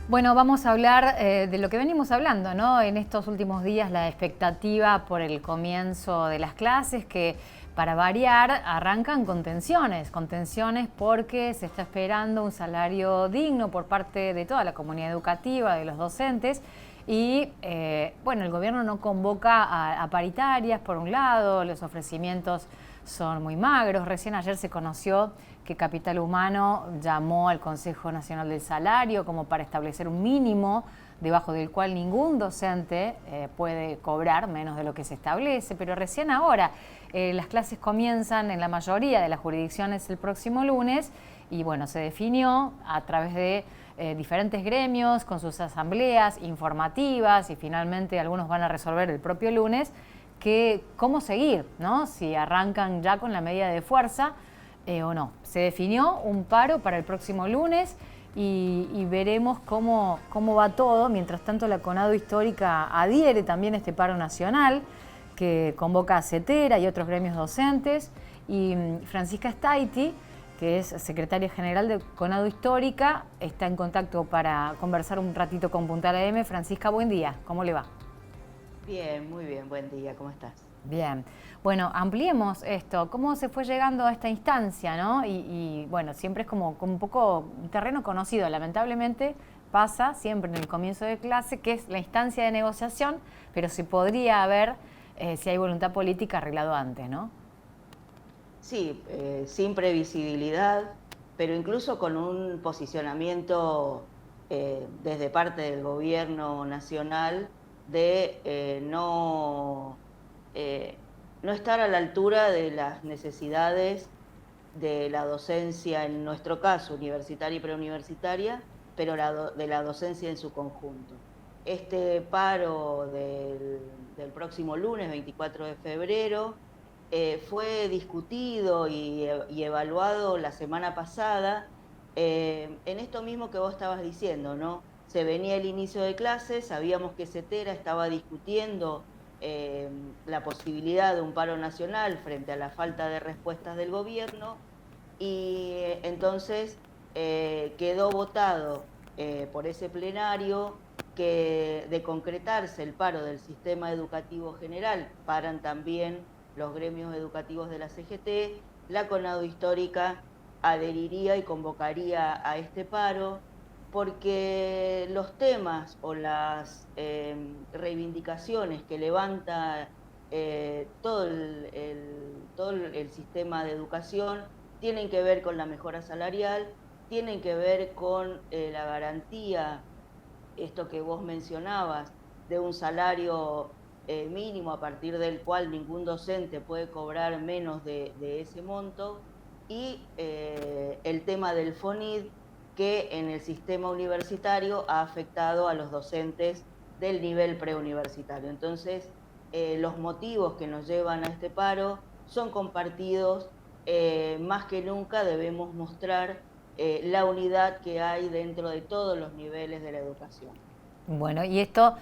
Bueno, vamos a hablar de lo que venimos hablando, ¿no? En estos últimos días, la expectativa por el comienzo de las clases, que para variar arrancan con tensiones porque se está esperando un salario digno por parte de toda la comunidad educativa, de los docentes. Y bueno, el gobierno no convoca a paritarias, por un lado, los ofrecimientos son muy magros. Recién ayer se conoció que Capital Humano llamó al Consejo Nacional del Salario como para establecer un mínimo debajo del cual ningún docente puede cobrar menos de lo que se establece, pero recién ahora las clases comienzan en la mayoría de las jurisdicciones el próximo lunes y bueno, se definió a través de diferentes gremios con sus asambleas informativas y finalmente algunos van a resolver el propio lunes que cómo seguir, ¿no? Si arrancan ya con la medida de fuerza o no. Se definió un paro para el próximo lunes y veremos cómo va todo. Mientras tanto, la CONADO Histórica adhiere también a este paro nacional que convoca a CETERA y otros gremios docentes. Y Francisca Staiti, que es secretaria general de CONADO Histórica, está en contacto para conversar un ratito con Puntal AM. Francisca, buen día. ¿Cómo le va? Bien, muy bien, buen día, ¿cómo estás? Bien, bueno, ampliemos esto, cómo se fue llegando a esta instancia, ¿no? Bueno, siempre es como un poco un terreno conocido, lamentablemente pasa siempre en el comienzo de clase, que es la instancia de negociación, pero se podría haber, si hay voluntad política, arreglado antes, ¿no? Sí, sin previsibilidad, pero incluso con un posicionamiento desde parte del gobierno nacional de no estar a la altura de las necesidades de la docencia, en nuestro caso, universitaria y preuniversitaria, pero de la docencia en su conjunto. Este paro del próximo lunes, 24 de febrero, fue discutido y evaluado la semana pasada en esto mismo que vos estabas diciendo, ¿no? Se venía el inicio de clases, sabíamos que CETERA estaba discutiendo la posibilidad de un paro nacional frente a la falta de respuestas del gobierno y entonces quedó votado por ese plenario que de concretarse el paro del sistema educativo general, paran también los gremios educativos de la CGT, la CONADO Histórica adheriría y convocaría a este paro porque los temas o las reivindicaciones que levanta todo el sistema de educación tienen que ver con la mejora salarial, tienen que ver con la garantía, esto que vos mencionabas, de un salario mínimo a partir del cual ningún docente puede cobrar menos de ese monto, y el tema del FONID, que en el sistema universitario ha afectado a los docentes del nivel preuniversitario. Entonces, los motivos que nos llevan a este paro son compartidos. Más que nunca debemos mostrar la unidad que hay dentro de todos los niveles de la educación. Bueno, y esto,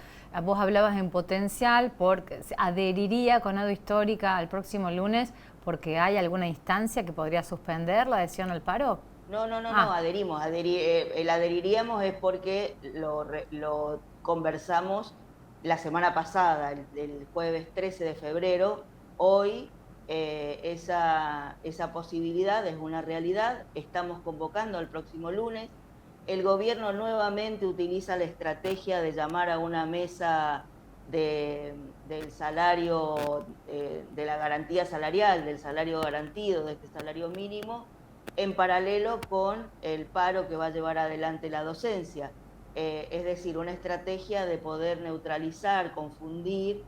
vos hablabas en potencial, porque adheriría CONADO Histórica al próximo lunes porque hay alguna instancia que podría suspender la adhesión al paro. No, adherimos. El adheriríamos es porque lo conversamos la semana pasada, el jueves 13 de febrero. Hoy esa posibilidad es una realidad. Estamos convocando al próximo lunes. El gobierno nuevamente utiliza la estrategia de llamar a una mesa del salario, de la garantía salarial, del salario garantido, de este salario mínimo, en paralelo con el paro que va a llevar adelante la docencia. Es decir, una estrategia de poder neutralizar, confundir,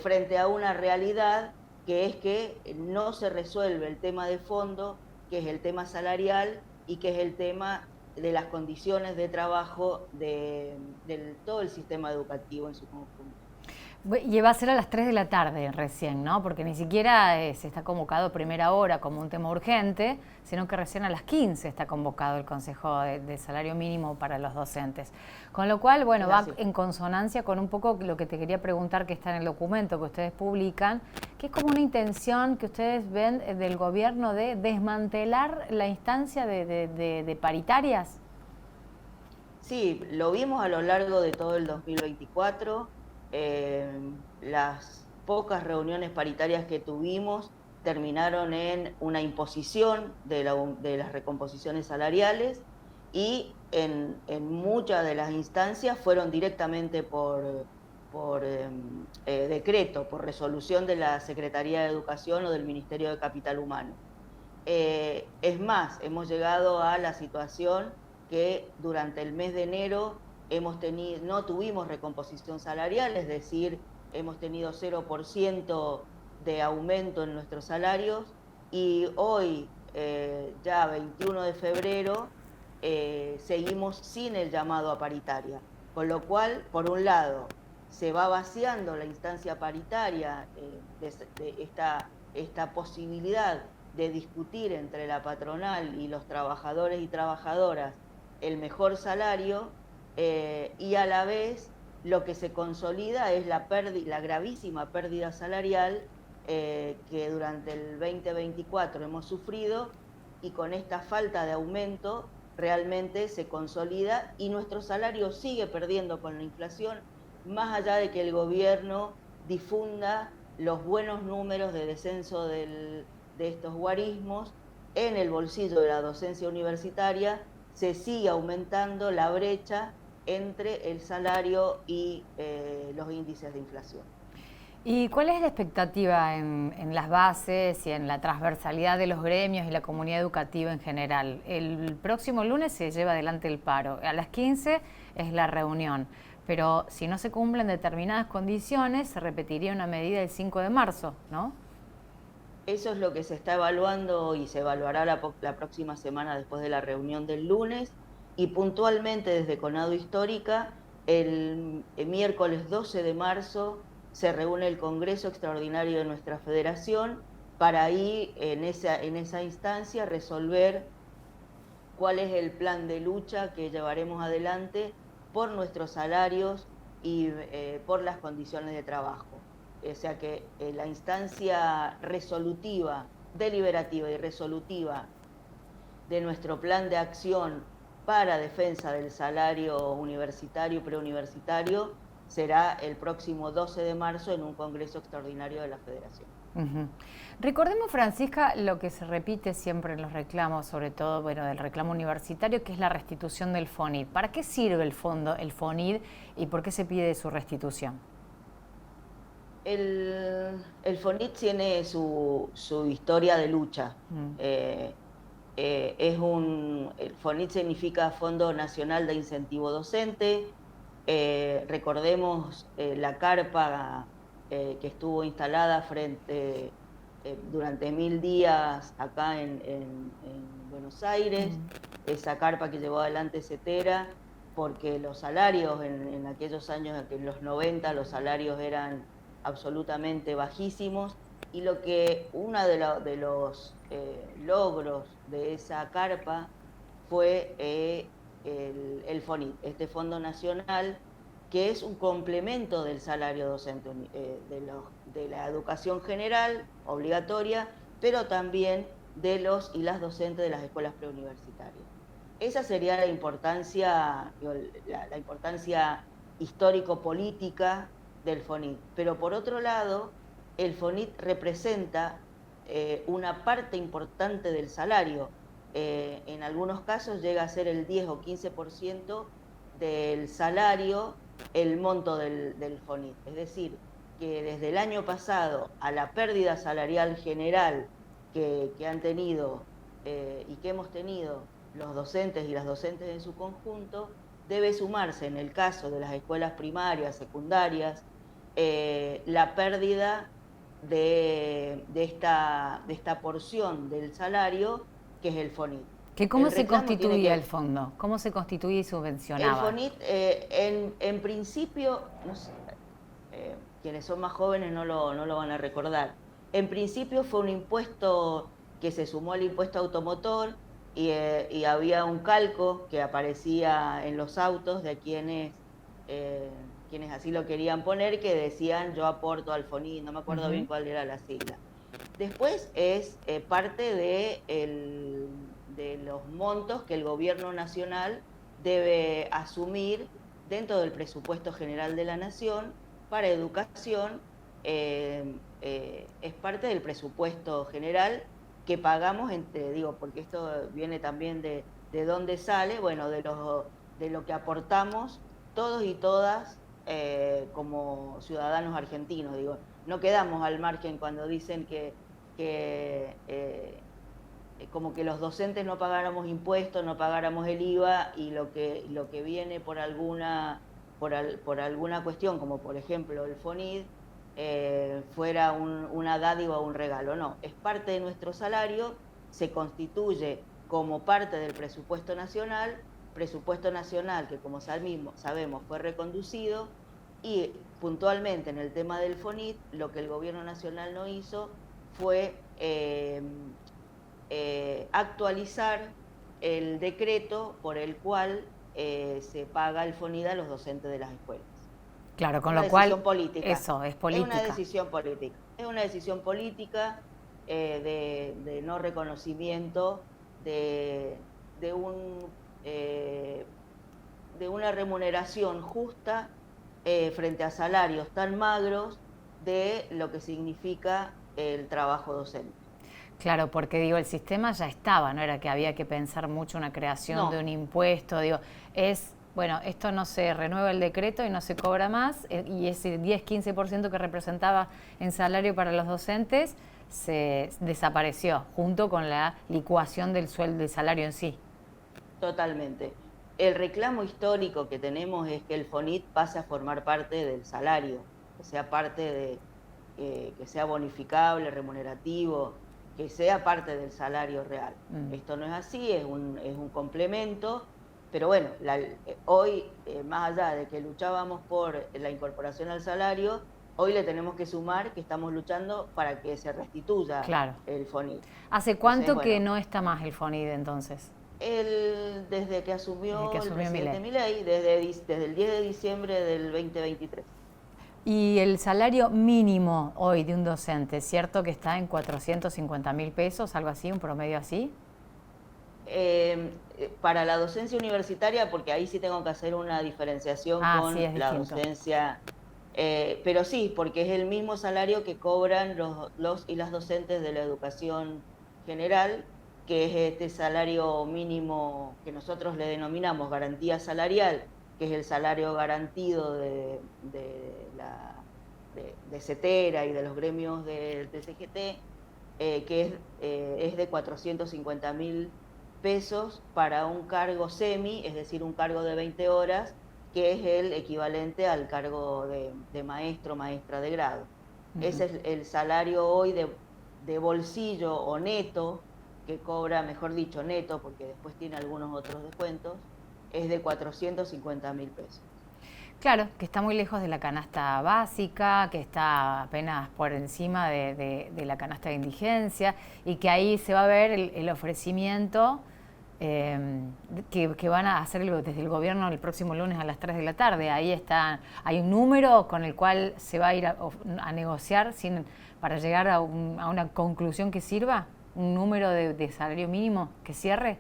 frente a una realidad que es que no se resuelve el tema de fondo, que es el tema salarial y que es el tema de las condiciones de trabajo de todo el sistema educativo en su conjunto. Y va a ser a las 3 de la tarde recién, ¿no? Porque ni siquiera se está convocado a primera hora como un tema urgente, sino que recién a las 15 está convocado el Consejo de Salario Mínimo para los docentes. Con lo cual, bueno, va en consonancia con un poco lo que te quería preguntar que está en el documento que ustedes publican, que es como una intención que ustedes ven del gobierno de desmantelar la instancia de paritarias. Sí, lo vimos a lo largo de todo el 2024. Las pocas reuniones paritarias que tuvimos terminaron en una imposición de las recomposiciones salariales y en muchas de las instancias fueron directamente por decreto, por resolución de la Secretaría de Educación o del Ministerio de Capital Humano. Es más, hemos llegado a la situación que durante el mes de enero no tuvimos recomposición salarial, es decir, hemos tenido 0% de aumento en nuestros salarios y hoy, ya 21 de febrero, seguimos sin el llamado a paritaria. Con lo cual, por un lado, se va vaciando la instancia paritaria de esta posibilidad de discutir entre la patronal y los trabajadores y trabajadoras el mejor salario, y a la vez lo que se consolida es la gravísima pérdida salarial que durante el 2024 hemos sufrido, y con esta falta de aumento realmente se consolida y nuestro salario sigue perdiendo con la inflación, más allá de que el gobierno difunda los buenos números de descenso de estos guarismos. En el bolsillo de la docencia universitaria se sigue aumentando la brecha entre el salario y los índices de inflación. ¿Y cuál es la expectativa en las bases y en la transversalidad de los gremios y la comunidad educativa en general? El próximo lunes se lleva adelante el paro, a las 15 es la reunión, pero si no se cumplen determinadas condiciones se repetiría una medida el 5 de marzo, ¿no? Eso es lo que se está evaluando y se evaluará la próxima semana después de la reunión del lunes, y puntualmente desde Conado Histórica el miércoles 12 de marzo se reúne el Congreso Extraordinario de nuestra Federación para ahí en esa instancia resolver cuál es el plan de lucha que llevaremos adelante por nuestros salarios y por las condiciones de trabajo. O sea que la instancia resolutiva, deliberativa y resolutiva de nuestro plan de acción para defensa del salario universitario y preuniversitario será el próximo 12 de marzo en un Congreso Extraordinario de la Federación. Uh-huh. Recordemos, Francisca, lo que se repite siempre en los reclamos, sobre todo del reclamo universitario, que es la restitución del FONID. ¿Para qué sirve el FONID y por qué se pide su restitución? El FONID tiene su historia de lucha. El FONID significa Fondo Nacional de Incentivo Docente. Recordemos la carpa que estuvo instalada durante 1000 días acá en Buenos Aires, esa carpa que llevó adelante CETERA, porque los salarios en aquellos años, en los 90, los salarios eran absolutamente bajísimos, y uno de los logros de esa carpa fue el FONID, este Fondo Nacional, que es un complemento del salario docente, de la educación general, obligatoria, pero también de los y las docentes de las escuelas preuniversitarias. Esa sería la importancia histórico-política del FONID. Pero por otro lado, el FONID representa una parte importante del salario. En algunos casos llega a ser el 10 o 15% del salario el monto del FONID. Es decir, que desde el año pasado a la pérdida salarial general que han tenido y que hemos tenido los docentes y las docentes en su conjunto, debe sumarse, en el caso de las escuelas primarias, secundarias, la pérdida de esta porción del salario que es el FONID. ¿Cómo se constituía el fondo? ¿Cómo se constituye y subvencionaba? El FONID, en principio, no sé, quienes son más jóvenes no lo van a recordar. En principio fue un impuesto que se sumó al impuesto automotor y había un calco que aparecía en los autos de quienes así lo querían poner, que decían yo aporto al FONID, no me acuerdo bien cuál era la sigla. Después es parte de los montos que el gobierno nacional debe asumir dentro del presupuesto general de la Nación para educación. Es parte del presupuesto general que pagamos, porque esto viene también de dónde sale, bueno, de lo que aportamos todos y todas como ciudadanos argentinos. No quedamos al margen cuando dicen que como que los docentes no pagáramos impuestos, no pagáramos el IVA, y lo que viene por alguna cuestión, como por ejemplo el FONID, fuera una dádiva o un regalo. No, es parte de nuestro salario, se constituye como parte del presupuesto nacional que, como sabemos, fue reconducido, y puntualmente en el tema del FONID, lo que el gobierno nacional no hizo fue actualizar el decreto por el cual se paga el FONID a los docentes de las escuelas. Claro, con lo cual política. Eso es política. Es una decisión política. Es una decisión política de no reconocimiento de una remuneración justa frente a salarios tan magros de lo que significa el trabajo docente. Claro, porque el sistema ya estaba, no era que había que pensar mucho una creación de un impuesto, bueno, esto no se renueva el decreto y no se cobra más, y ese 10-15% que representaba en salario para los docentes se desapareció, junto con la licuación del sueldo, del salario en sí. Totalmente. El reclamo histórico que tenemos es que el FONID pase a formar parte del salario, que sea parte de, que sea bonificable, remunerativo, que sea parte del salario real. Esto no es así, es un complemento, pero bueno, hoy, más allá de que luchábamos por la incorporación al salario, hoy le tenemos que sumar que estamos luchando para que se restituya el FONID. ¿Hace cuánto que no está más el FONID entonces? Desde que asumió el presidente Milei, desde el 10 de diciembre del 2023. Y el salario mínimo hoy de un docente, ¿cierto que está en 450.000 pesos, algo así, un promedio así? Para la docencia universitaria, porque ahí sí tengo que hacer una diferenciación con la docencia, pero sí, porque es el mismo salario que cobran los y las docentes de la educación general, que es este salario mínimo que nosotros le denominamos garantía salarial, que es el salario garantido de CETERA y de los gremios del CGT, que es de 450.000 pesos para un cargo semi, es decir, un cargo de 20 horas, que es el equivalente al cargo de maestro, maestra de grado. Ese es el salario hoy de bolsillo o neto, que cobra, mejor dicho, neto, porque después tiene algunos otros descuentos, es de 450.000 pesos. Claro, que está muy lejos de la canasta básica, que está apenas por encima de la canasta de indigencia, y que ahí se va a ver el ofrecimiento que van a hacer desde el gobierno el próximo lunes a las 3 de la tarde. Ahí hay un número con el cual se va a ir a negociar para llegar a una conclusión que sirva, un número de salario mínimo que cierre.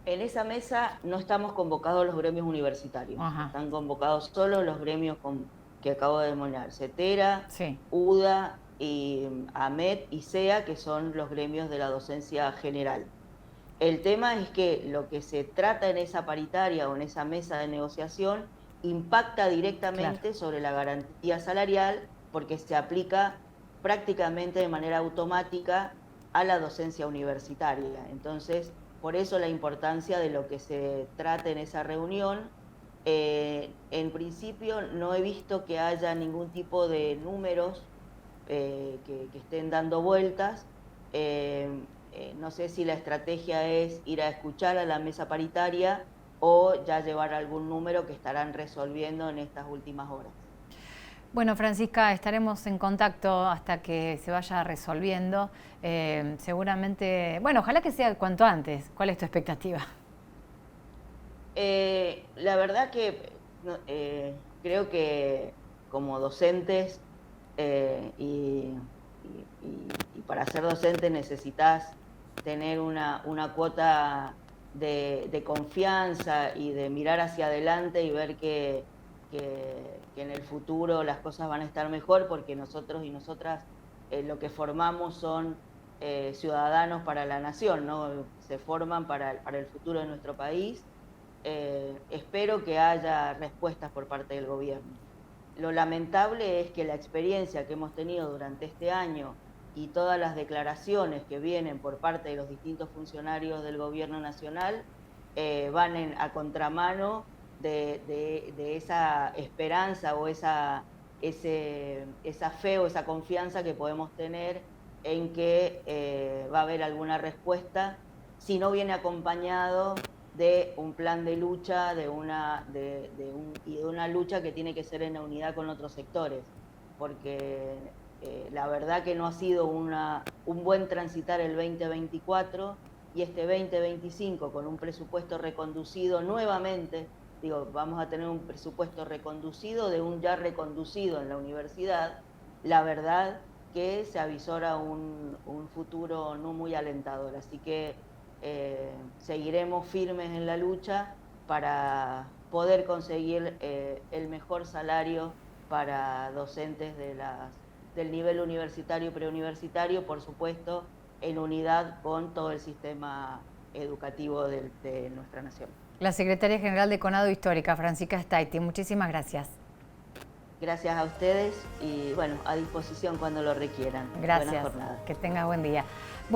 En esa mesa no estamos convocados los gremios universitarios. Ajá. Están convocados solo los gremios que acabo de denominar: CETERA, UDA, y AMET y SEA, que son los gremios de la docencia general. El tema es que lo que se trata en esa paritaria o en esa mesa de negociación impacta directamente sobre la garantía salarial, porque se aplica prácticamente de manera automática a la docencia universitaria. Entonces, por eso la importancia de lo que se trate en esa reunión. En principio no he visto que haya ningún tipo de números que estén dando vueltas. No sé si la estrategia es ir a escuchar a la mesa paritaria o ya llevar algún número que estarán resolviendo en estas últimas horas. Bueno, Francisca, estaremos en contacto hasta que se vaya resolviendo. Seguramente, bueno, ojalá que sea cuanto antes. ¿Cuál es tu expectativa? La verdad que creo que como docentes y para ser docente necesitas tener una cuota de confianza y de mirar hacia adelante y ver que en el futuro las cosas van a estar mejor, porque nosotros y nosotras lo que formamos son ciudadanos para la nación, ¿no? Se forman para el futuro de nuestro país. Espero que haya respuestas por parte del gobierno. Lo lamentable es que la experiencia que hemos tenido durante este año y todas las declaraciones que vienen por parte de los distintos funcionarios del gobierno nacional van a contramano de esa esperanza o esa fe o esa confianza que podemos tener en que va a haber alguna respuesta, si no viene acompañado de un plan de lucha, de una lucha que tiene que ser en unidad con otros sectores, porque la verdad que no ha sido un buen transitar el 2024, y este 2025 con un presupuesto reconducido nuevamente, vamos a tener un presupuesto reconducido de un ya reconducido en la universidad. La verdad que se avisora un futuro no muy alentador, así que seguiremos firmes en la lucha para poder conseguir el mejor salario para docentes del nivel universitario y preuniversitario, por supuesto, en unidad con todo el sistema educativo de nuestra nación. La Secretaria General de Conado Histórica, Francisca Staiti, muchísimas gracias. Gracias a ustedes y bueno, a disposición cuando lo requieran. Gracias. Buena jornada. Que tenga buen día.